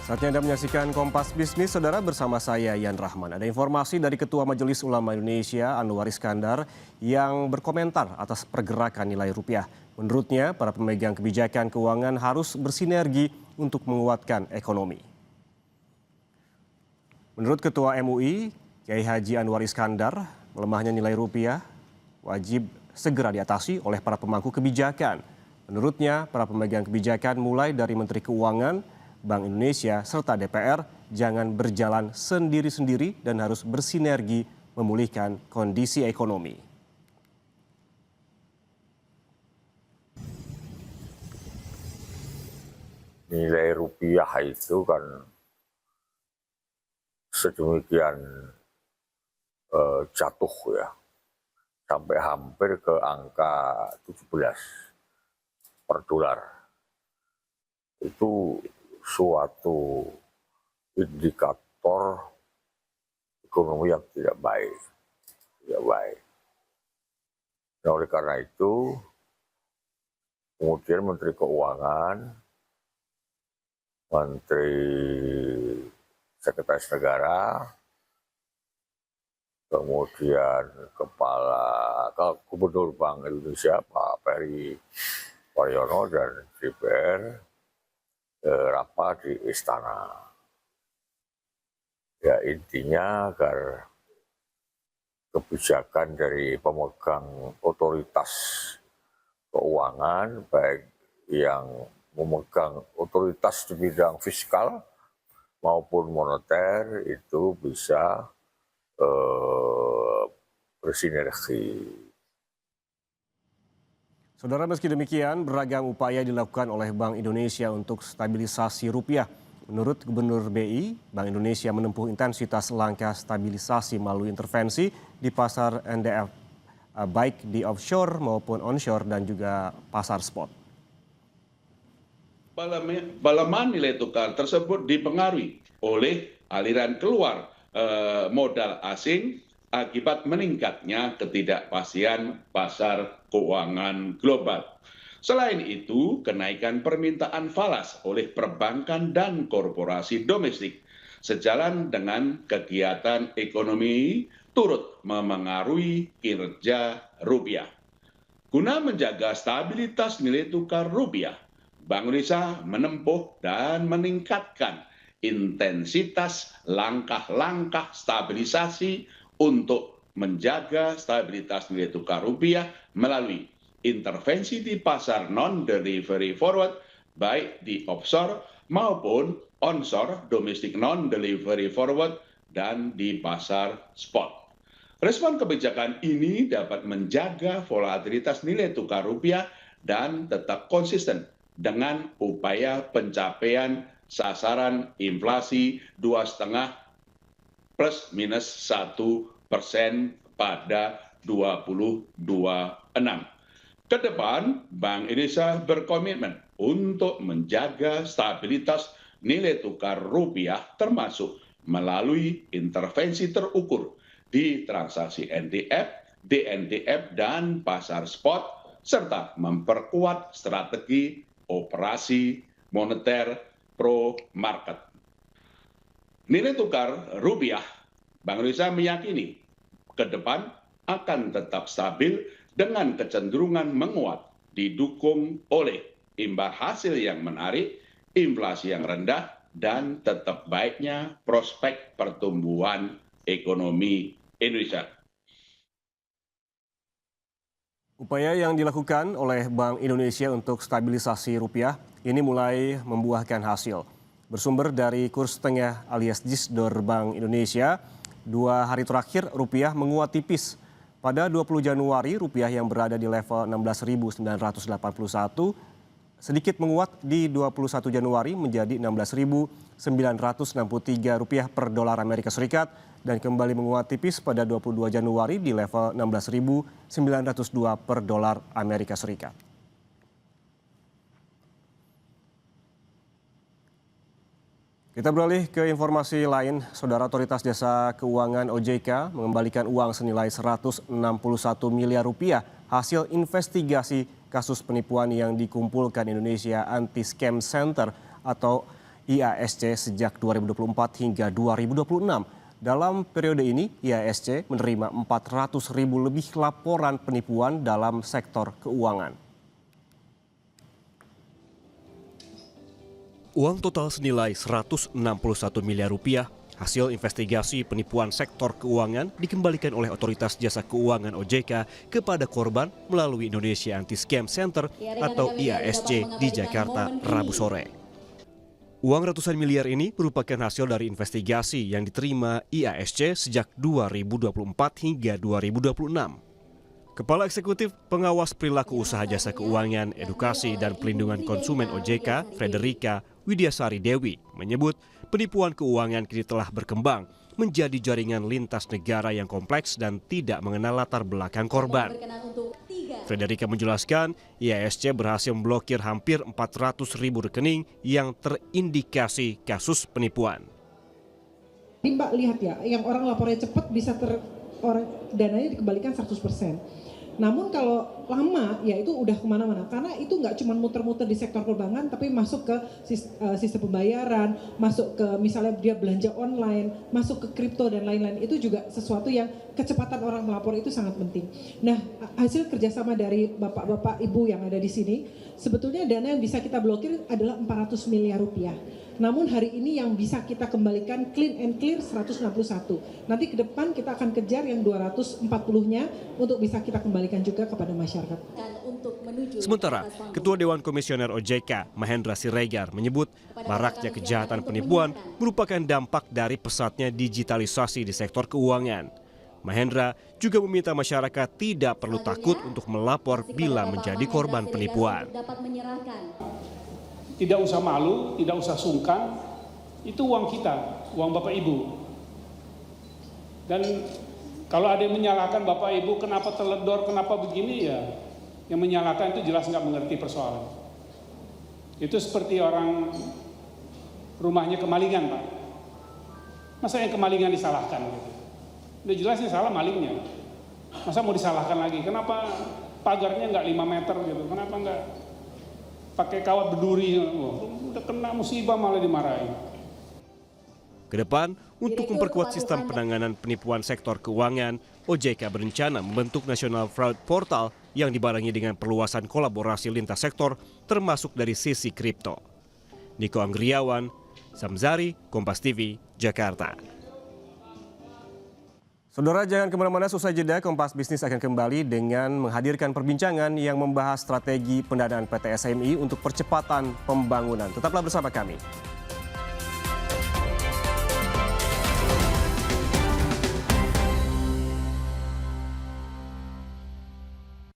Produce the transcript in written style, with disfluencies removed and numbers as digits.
Saatnya Anda menyaksikan Kompas Bisnis, Saudara, bersama saya Yan Rahman. Ada informasi dari Ketua Majelis Ulama Indonesia, Anwar Iskandar, yang berkomentar atas pergerakan nilai rupiah. Menurutnya, para pemegang kebijakan keuangan harus bersinergi untuk menguatkan ekonomi. Menurut Ketua MUI, Kiai Haji Anwar Iskandar, melemahnya nilai rupiah wajib segera diatasi oleh para pemangku kebijakan. Menurutnya, para pemegang kebijakan mulai dari Menteri Keuangan, Bank Indonesia, serta DPR jangan berjalan sendiri-sendiri dan harus bersinergi memulihkan kondisi ekonomi. Nilai rupiah itu kan sedemikian jatuh ya, sampai hampir ke angka 17 per dolar. Itu suatu indikator ekonomi yang tidak baik. Nah, oleh karena itu, kemudian Menteri Keuangan, Menteri Sekretaris Negara, kemudian Gubernur Bank Indonesia Pak Peri Warjiono dan DPR rapat di Istana. Ya, intinya agar kebijakan dari pemegang otoritas keuangan, baik yang memegang otoritas di bidang fiskal maupun moneter, itu bisa bersinergi. Saudara, meski demikian, beragam upaya dilakukan oleh Bank Indonesia untuk stabilisasi rupiah. Menurut Gubernur BI, Bank Indonesia menempuh intensitas langkah stabilisasi melalui intervensi di pasar NDF, baik di offshore maupun onshore dan juga pasar spot. Pelemahan nilai tukar tersebut dipengaruhi oleh aliran keluar modal asing akibat meningkatnya ketidakpastian pasar keuangan global. Selain itu, kenaikan permintaan falas oleh perbankan dan korporasi domestik sejalan dengan kegiatan ekonomi turut memengaruhi kinerja rupiah. Guna menjaga stabilitas nilai tukar rupiah, Bank Indonesia menempuh dan meningkatkan intensitas langkah-langkah stabilisasi untuk menjaga stabilitas nilai tukar rupiah melalui intervensi di pasar non-delivery forward, baik di offshore maupun onshore, domestic non-delivery forward, dan di pasar spot. Respon kebijakan ini dapat menjaga volatilitas nilai tukar rupiah dan tetap konsisten dengan upaya pencapaian sasaran inflasi 2,5 plus minus 1% pada 2026. Ke depan, Bank Indonesia berkomitmen untuk menjaga stabilitas nilai tukar rupiah termasuk melalui intervensi terukur di transaksi NDF, DNDF, dan pasar spot, serta memperkuat strategi operasi moneter pro market. Nilai tukar rupiah, Bank Indonesia meyakini ke depan akan tetap stabil dengan kecenderungan menguat, didukung oleh imbal hasil yang menarik, inflasi yang rendah, dan tetap baiknya prospek pertumbuhan ekonomi Indonesia. Upaya yang dilakukan oleh Bank Indonesia untuk stabilisasi rupiah ini mulai membuahkan hasil. Bersumber dari kurs tengah alias JISDOR Bank Indonesia, 2 hari terakhir rupiah menguat tipis. Pada 20 Januari, rupiah yang berada di level 16.981 sedikit menguat di 21 Januari menjadi 16.963 rupiah per dolar Amerika Serikat dan kembali menguat tipis pada 22 Januari di level 16.902 per dolar Amerika Serikat. Kita beralih ke informasi lain. Saudara, Otoritas Jasa Keuangan OJK mengembalikan uang senilai 161 miliar rupiah hasil investigasi kasus penipuan yang dikumpulkan Indonesia Anti-Scam Center atau IASC sejak 2024 hingga 2026. Dalam periode ini, IASC menerima 400.000 lebih laporan penipuan dalam sektor keuangan. Uang total senilai 161 miliar rupiah hasil investigasi penipuan sektor keuangan dikembalikan oleh Otoritas Jasa Keuangan OJK kepada korban melalui Indonesia Anti-Scam Center atau IASC di Jakarta Rabu sore. Uang ratusan miliar ini merupakan hasil dari investigasi yang diterima IASC sejak 2024 hingga 2026. Kepala Eksekutif Pengawas Perilaku Usaha Jasa Keuangan, Edukasi dan Pelindungan Konsumen OJK, Frederika Widiasari Dewi, menyebut penipuan keuangan kini telah berkembang menjadi jaringan lintas negara yang kompleks dan tidak mengenal latar belakang korban. Frederika menjelaskan, IASC berhasil memblokir hampir 400.000 rekening yang terindikasi kasus penipuan. Ini Mbak lihat ya, yang orang lapornya cepat bisa dananya dikembalikan 100%. Namun kalau lama ya itu udah kemana-mana karena itu nggak cuma muter-muter di sektor perbankan tapi masuk ke sistem pembayaran, masuk ke misalnya dia belanja online, masuk ke kripto dan lain-lain. Itu juga sesuatu yang kecepatan orang melapor itu sangat penting. Nah, hasil kerjasama dari bapak-bapak ibu yang ada di sini, sebetulnya dana yang bisa kita blokir adalah 400 miliar rupiah. Namun hari ini yang bisa kita kembalikan clean and clear 161. Nanti ke depan kita akan kejar yang 240-nya untuk bisa kita kembalikan juga kepada masyarakat. Sementara, Ketua Dewan Komisioner OJK, Mahendra Siregar, menyebut maraknya kejahatan penipuan merupakan dampak dari pesatnya digitalisasi di sektor keuangan. Mahendra juga meminta masyarakat tidak perlu takut untuk melapor bila menjadi korban penipuan. Tidak usah malu, tidak usah sungkan, itu uang kita, uang Bapak Ibu. Dan kalau ada yang menyalahkan Bapak Ibu kenapa teledor, kenapa begini ya, yang menyalahkan itu jelas nggak mengerti persoalan. Itu seperti orang rumahnya kemalingan, Pak. Masa yang kemalingan disalahkan? Gitu. Udah jelasnya salah malingnya. Masa mau disalahkan lagi? Kenapa pagarnya nggak 5 meter gitu? Kenapa nggak pakai kawat berduri? Udah kena musibah malah dimarahin. Kedepan, untuk memperkuat sistem penanganan penipuan sektor keuangan, OJK berencana membentuk National Fraud Portal yang dibarengi dengan perluasan kolaborasi lintas sektor termasuk dari sisi kripto. Niko Anggriawan, Samzari, Kompas TV, Jakarta. Saudara, jangan kemana-mana, usai jeda Kompas Bisnis akan kembali dengan menghadirkan perbincangan yang membahas strategi pendanaan PT SMI untuk percepatan pembangunan. Tetaplah bersama kami.